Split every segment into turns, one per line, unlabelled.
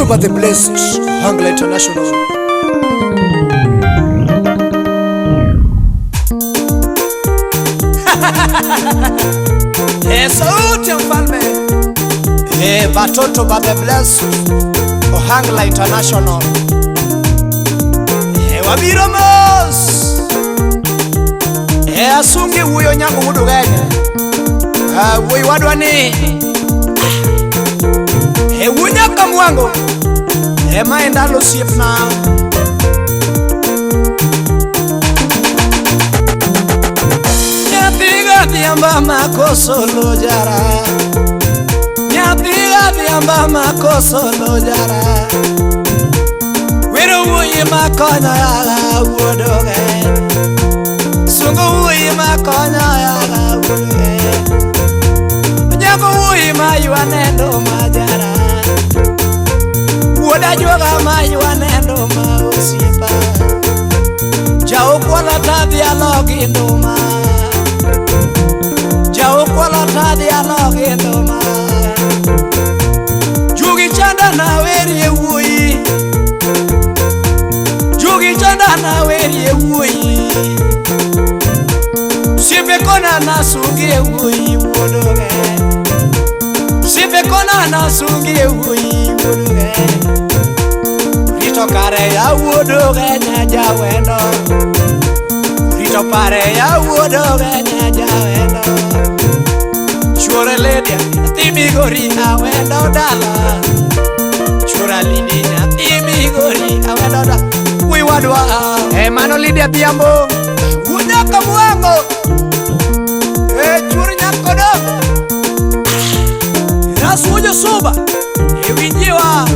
Baba the Blessed, Hangla International. Sauti ya mfalme batoto Baba the Blessed, Hangla International. Wabiro mos asungi uyo nyango mudugenya uyo wadwani unyaka mwango maendalo siepna nyathiga dhiamba makoso lo jara nyathiga dhiamba makoso lo jara wero wuyi makonya yaga wuodoge sungo wuyi makonya yaga wuodoge nyako wuyi maywa nendo majara wuoda joga maywa nendo ma osiepa jao kwala tadhi alogi nduma jao kwala tadhi alogi nduma jugi chanda na weri wuyi jugi chanda na weri wuyi sipe kona na sungi wuyi wuodoge sipe kona na sungi wuyi wuodoge rito kare ya wuodoge nyaja wendo rito pare ya wuodoge nyaja wendo chore ledia timi gori awendo dala chura lidia timi gori awendo dala wi wadwa mano lidia biambo wunyaka mwango churi nyakodo nasujo suba winjiwa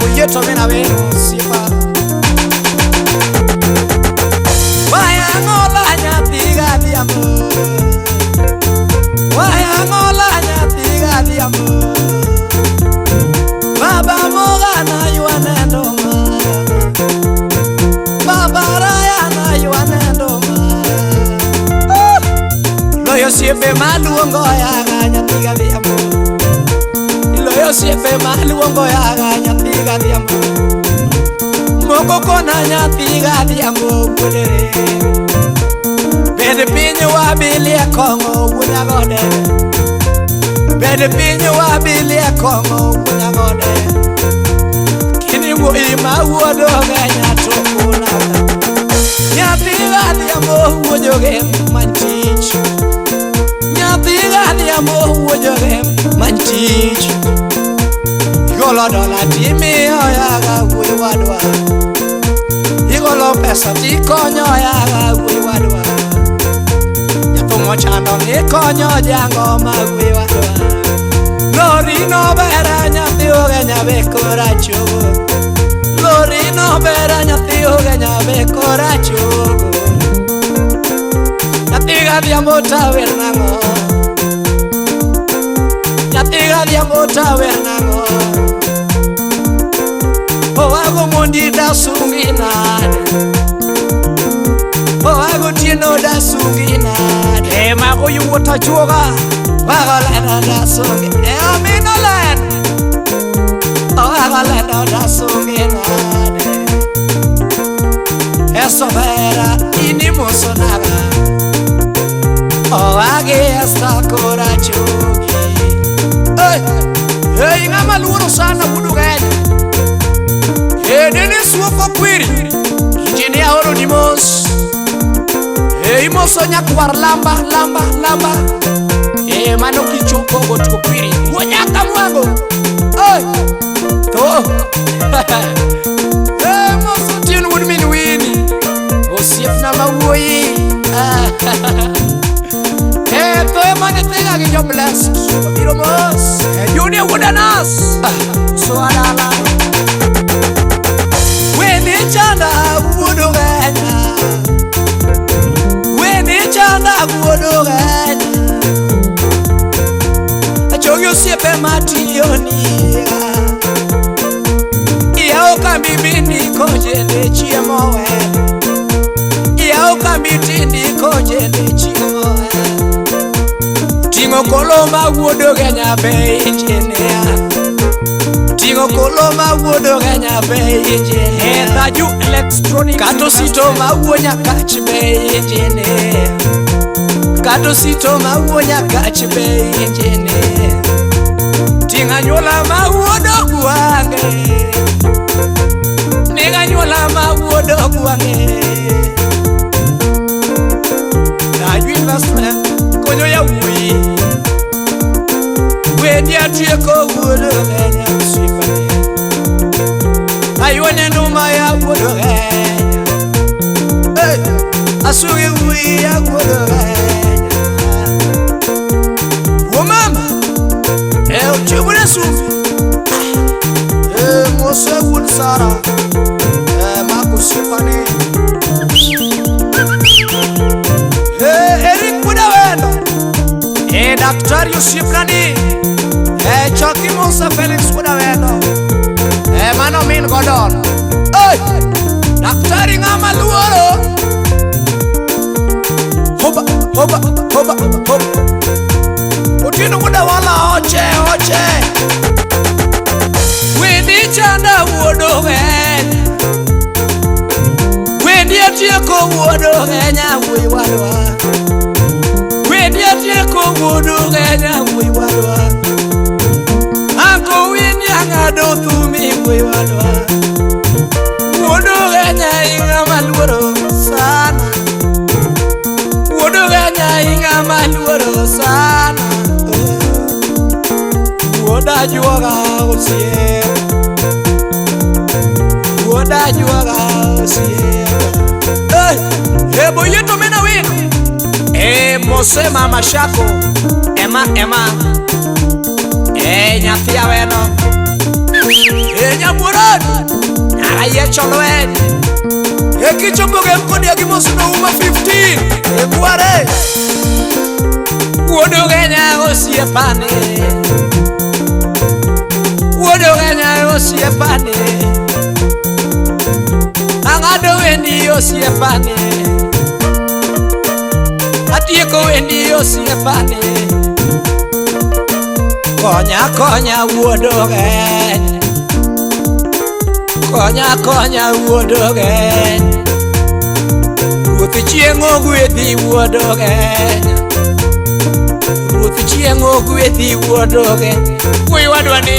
buyeto mena wenu sifa waya ngola nyathiga diambo waya ngola nyathiga diambo baba moga na yuanendo baba raya na yuanendo loyo siepe maluongo yaga nyathiga diambo loyo siepe maluongo yaga nyathiga diambo moko kona nyathiga diambo wuodere bed pinyo wabilie kongo wunyagode bed pinyo wabilie kongo wunyagode kini wuoyi ma wuodoge nyatokuna nyathiga diambo wuojoge mantich nyathiga diambo wuojoge mantich igolo dola timiyo yaga wuoyi wadwa igolo pesa tikonyo yaga wuoyi wadwa nyathumo chando nikonyo jango ma wuoyi wadwa lori no bera nyathi oge nyabe korachogo lori no bera nyathi oge nyabe korachogo nyathiga dhiambo tawer nango nyathiga dhiambo tawer nango owago mondi da sungi nade owago tieno da sungi nade mago yuwota chuoga wago leno da sungi amino leno owago leno da sungi nade eso vera inimoso naga owage esta korachogi hey ngama luoro sana budugenya nene suoko kwiri kijini ahoro ni mos imoso nyakwar lamba mano kichoko gotuko kwiri wonyaka mwango to moso tien wood min wini osiep na mawuoyi to emane tega gi jo blessed biro mos juni wudanas so adala weni chanda wuodogenya weni chanda wuodogenya achogi osiepe matiyoni iya okambi bindi kojende chiemo iya okambi tindi kojende chiemo Tingo koloma wuodo Kenya be engineer. Tingo koloma wuodo Kenya be engineer.
Taju electronic
Kato sito ma wuonya kach be engineer. Kato sito ma wuonya kach be engineer. Tinga nyola ma wuodo guange. Ninga nyola ma wuodo guange. Taju investment konyo ya wui. Wendi atieko wuodo Kenya usifane. Ayone numa ya wuodo Kenya. Hey, asugi wui ya wuodo Kenya. Womama, uchibule sufi. Mose wul Sara. Makusifane. Eric Budaweno. Daktari Yusuf Nani. Choki Musa Felix Budaweno. Mano min Godon. Daktari ngama luoro. Hoba, hoba, hoba, hoba. Utino Budawala oche, oche. Wendi chanda wuodo Kenya. Wendi atieko wuodo Kenya wui wadwa. Wendi atieko wuodo Kenya wui wadwa. Anko wendi angado thumi wui wadwa. Wuodo Kenya inga maluoro sana. Wuodo Kenya inga maluoro sana. Wuoda juoga usiye. Wuoda juoga usiye. Hebo yeto mena wino. Mose mama shako. Ema. Nyathia weno. Nyamurad. Naraye cholwen. Kichomboge mkodi ya gimosu no uma 15. Buare. Wuodo Kenya usiye pane. Wuodo Kenya usiye pane. Angado wendi usiye pane. Atieko wendi usiye pane. Konya wuodo Kenya. Konya wuodo Kenya. Ruoth chieng' ogwedhi wuodo Kenya. Ruoth chieng' ogwedhi wuodo Kenya. Wui wadwa ni.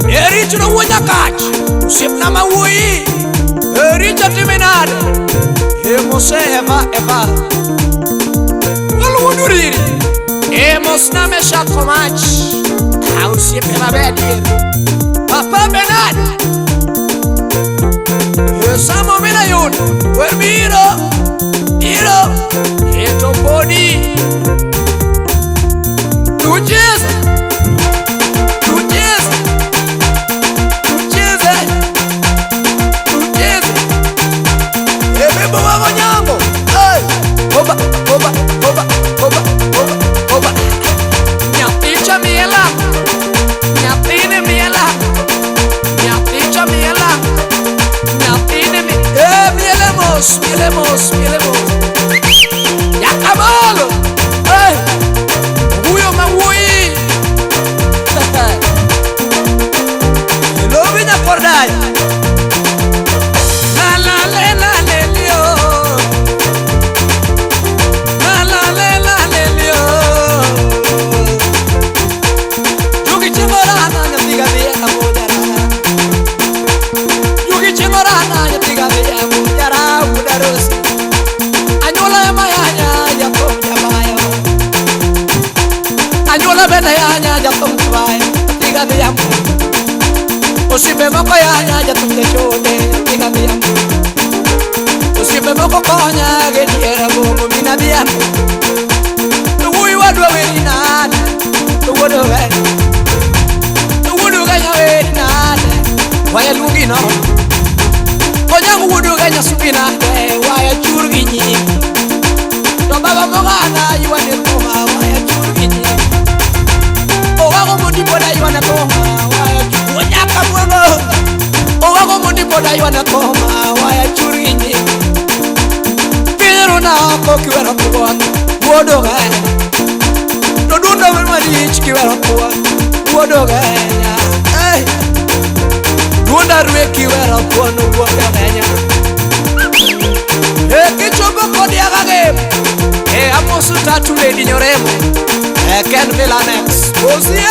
Ericho no wuonya kach. Usiepna ma wui. Ericho timinade. Mose eva. Walu nuriri. Mosna me shako mach. Usiepna bedi. Papa Benad. Samo mina yun. Wermiro. Eto body. Tuches. Ebebo wa nyambo. Hoba. Nyaticha miela. Nyatine miela. Nyaticha miela. Nyatine mi. Mielemos. Ya kabalo. Huyo mawui. Lobi na kordai. Usipe moko yanya jatunge chode mina biam. Usipe moko konya gediera bomo mina biam. Wui wadwa weni nane. Wuodo Kenya weni nane. Waya lungi no. Konyang wuodo Kenya supina. Waya churgi nyi. To baba mogana yuane kuma. Waya churgi nyi. Owago mudi boda yuane kuma. Waya churgi. Owago mudi boda yuane kuma. Waya churgi. mako kiwero kuwa wodo ganya dodunda malich kiwero kuwa wodo ganya dunda rwe kiwero kuwa wodo ganya kichobo kodia gage amosu tatu lady nyoremo Ken Villanex Ozie